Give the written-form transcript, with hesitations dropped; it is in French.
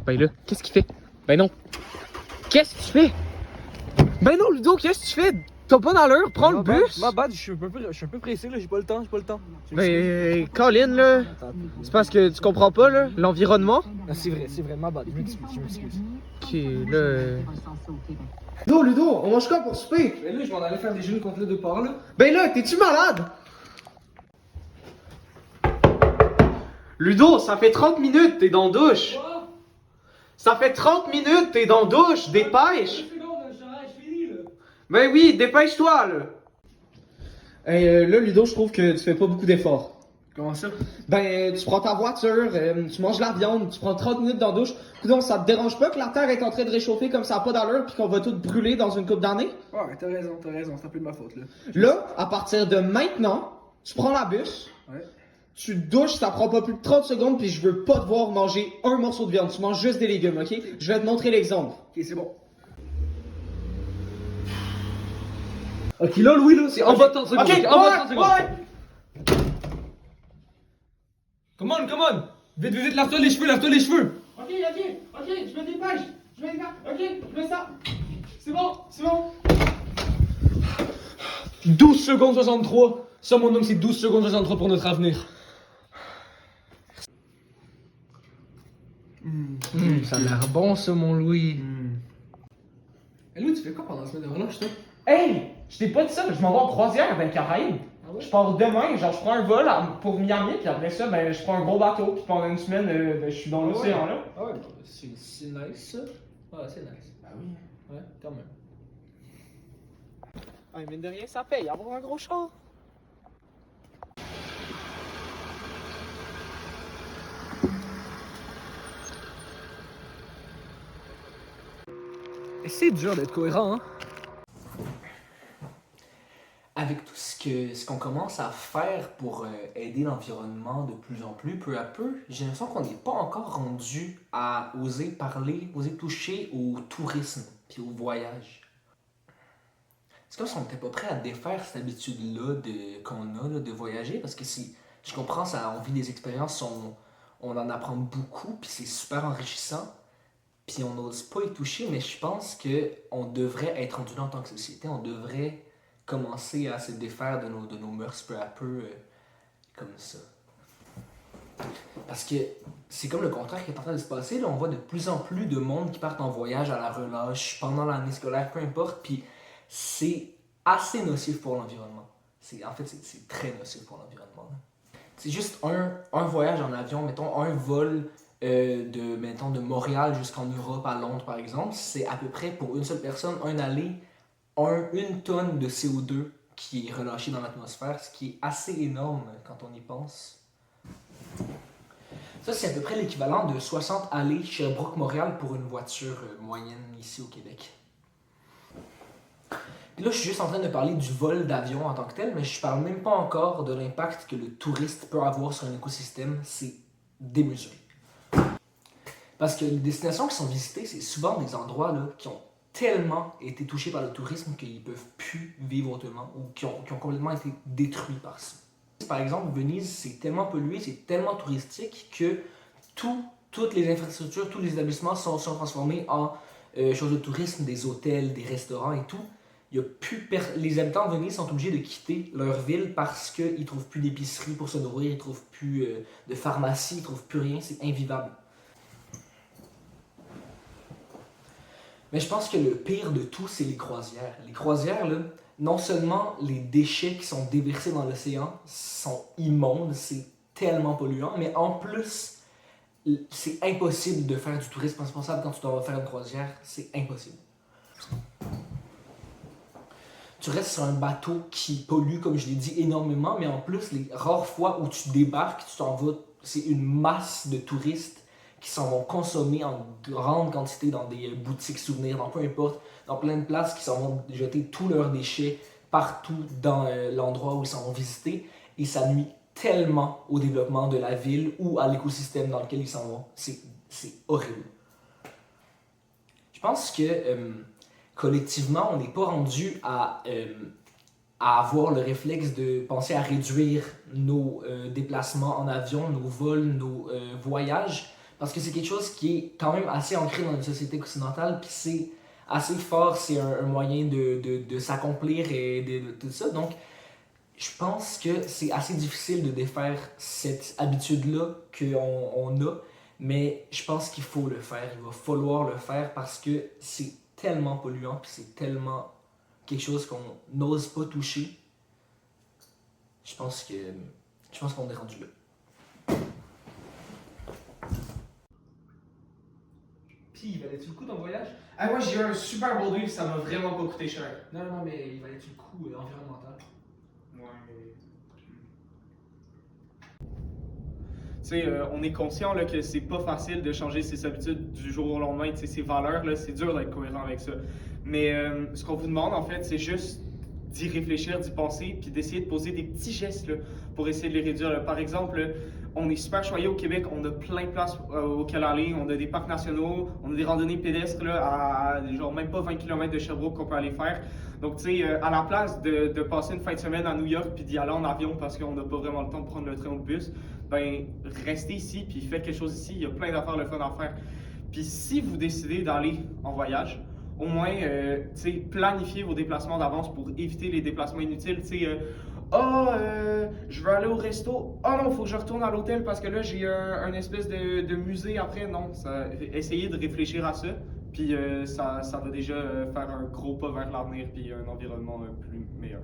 Ben là, qu'est-ce qu'il fait? Ben non. Qu'est-ce que tu fais? Ben non, Ludo, qu'est-ce que tu fais? T'as pas d'allure, prends le bus! Ma bad, je suis un peu pressé là, j'ai pas le temps. Ben, Colin, là, c'est parce que tu comprends pas, là, l'environnement. Ah, c'est vrai, ma bad, je m'excuse. Ok, là. Ludo, on mange quoi pour souper? Ben là, je m'en allais faire des genoux contre les deux parts là. Ben là, t'es-tu malade? Ludo, ça fait 30 minutes, t'es dans la douche. Quoi? Ça fait 30 minutes, t'es dans la douche, dépêche. 2 secondes, je finis là. Ben oui, dépêche-toi, là. Hey, là, Ludo, je trouve que tu fais pas beaucoup d'efforts. Comment ça? Ben, tu prends ta voiture, tu manges la viande, tu prends 30 minutes dans la douche. Coudonc, ça te dérange pas que la Terre est en train de réchauffer comme ça a pas d'allure pis qu'on va tout brûler dans une couple d'années? Ouais, t'as raison, c'est un peu de ma faute là. Là, à partir de maintenant, tu prends la bus, Ouais. tu te douches, ça prend pas plus de 30 secondes pis je veux pas te voir manger un morceau de viande. Tu manges juste des légumes, ok? Je vais te montrer l'exemple. Ok, c'est bon. Ok, là, Louis, là, c'est en bas de 30 secondes. Ok, en bas de 30 secondes. ouais. Come on. Vite, lave-toi les cheveux. Ok, je me dépêche. Je mets ça. C'est bon. 12 secondes 63. Ça, mon homme, c'est 12 secondes 63 pour notre avenir. Ça a l'air bon, ça, mon Louis. Et Louis, tu fais quoi pendant la semaine de relâche, toi? Hey, je t'ai pas dit ça, je m'en vais en croisière avec Caraïbes. Ah ouais? Je pars demain, genre je prends un vol pour Miami, puis après ça, ben je prends un gros bateau, puis pendant une semaine, ben, je suis dans l'océan là. Ah ouais, c'est nice ça. Ouais, c'est nice. Ah oui. Ouais, quand même. Ouais, mine de rien, ça paye, avoir un gros char. Et c'est dur d'être cohérent, hein? Avec tout ce qu'on commence à faire pour aider l'environnement de plus en plus, peu à peu, j'ai l'impression qu'on n'est pas encore rendu à oser parler, oser toucher au tourisme puis au voyage. C'est comme si on n'était pas prêt à défaire cette habitude-là qu'on a là, de voyager, parce que si je comprends, on vit des expériences, on en apprend beaucoup, puis c'est super enrichissant, puis on n'ose pas y toucher, mais je pense qu'on devrait être rendu là en tant que société, on devrait commencer à se défaire de nos mœurs peu à peu comme ça. Parce que c'est comme le contraire qui est en train de se passer. Là, on voit de plus en plus de monde qui partent en voyage à la relâche, pendant l'année scolaire, peu importe, puis c'est assez nocif pour l'environnement. En fait, c'est très nocif pour l'environnement. C'est juste un voyage en avion, mettons un vol de Montréal jusqu'en Europe, à Londres par exemple, c'est à peu près pour une seule personne, un aller, une tonne de CO2 qui est relâchée dans l'atmosphère, ce qui est assez énorme quand on y pense. Ça, c'est à peu près l'équivalent de 60 allées Sherbrooke-Montréal pour une voiture moyenne ici au Québec. Puis là, je suis juste en train de parler du vol d'avion en tant que tel, mais je parle même pas encore de l'impact que le touriste peut avoir sur un écosystème. C'est démesuré. Parce que les destinations qui sont visitées, c'est souvent des endroits là, qui ont tellement été touchés par le tourisme qu'ils ne peuvent plus vivre autrement ou qui ont complètement été détruits par ça. Par exemple, Venise, c'est tellement pollué, c'est tellement touristique que toutes les infrastructures, tous les établissements sont transformés en choses de tourisme, des hôtels, des restaurants et tout. Les habitants de Venise sont obligés de quitter leur ville parce qu'ils ne trouvent plus d'épicerie pour se nourrir, ils ne trouvent plus de pharmacie, ils ne trouvent plus rien, c'est invivable. Mais je pense que le pire de tout, c'est les croisières. Les croisières, là, non seulement les déchets qui sont déversés dans l'océan sont immondes, c'est tellement polluant, mais en plus, c'est impossible de faire du tourisme responsable quand tu dois faire une croisière. C'est impossible. Tu restes sur un bateau qui pollue, comme je l'ai dit, énormément, mais en plus, les rares fois où tu débarques, tu t'en vas, c'est une masse de touristes qui s'en vont consommer en grande quantité dans des boutiques souvenirs, dans peu importe, dans plein de places, qui s'en vont jeter tous leurs déchets partout dans l'endroit où ils s'en vont visiter. Et ça nuit tellement au développement de la ville ou à l'écosystème dans lequel ils s'en vont. C'est horrible. Je pense que collectivement, on n'est pas rendu à avoir le réflexe de penser à réduire nos déplacements en avion, nos vols, nos voyages, Parce que c'est quelque chose qui est quand même assez ancré dans une société occidentale, puis c'est assez fort, c'est un moyen de s'accomplir et de tout ça. Donc, je pense que c'est assez difficile de défaire cette habitude-là qu'on a, mais je pense qu'il faut le faire. Il va falloir le faire parce que c'est tellement polluant, puis c'est tellement quelque chose qu'on n'ose pas toucher. Je pense qu'on est rendu là. Puis, il valait-tu le coup ton voyage? Ah, moi, j'ai eu un super beau deal, ça m'a vraiment pas coûté cher. Non, mais il valait-tu le coup environnemental? Tu sais, on est conscient là, que c'est pas facile de changer ses habitudes du jour au lendemain, tu sais, ses valeurs, là, c'est dur d'être cohérent avec ça. Mais ce qu'on vous demande, en fait, c'est juste d'y réfléchir, d'y penser, puis d'essayer de poser des petits gestes là, pour essayer de les réduire. Là. Par exemple, là, on est super choyé au Québec, on a plein de places auxquelles aller, on a des parcs nationaux, on a des randonnées pédestres là, à genre même pas 20 km de Sherbrooke qu'on peut aller faire. Donc, tu sais, à la place de passer une fin de semaine à New York puis d'y aller en avion parce qu'on n'a pas vraiment le temps de prendre le train ou le bus, ben, restez ici puis faites quelque chose ici. Il y a plein d'affaires le fun à faire. Puis si vous décidez d'aller en voyage, au moins, tu sais, planifiez vos déplacements d'avance pour éviter les déplacements inutiles. Tu sais, je veux aller au resto. Oh non, il faut que je retourne à l'hôtel parce que là, j'ai un espèce de musée après. Non, essayez de réfléchir à ça. Puis ça va déjà faire un gros pas vers l'avenir puis un environnement plus meilleur.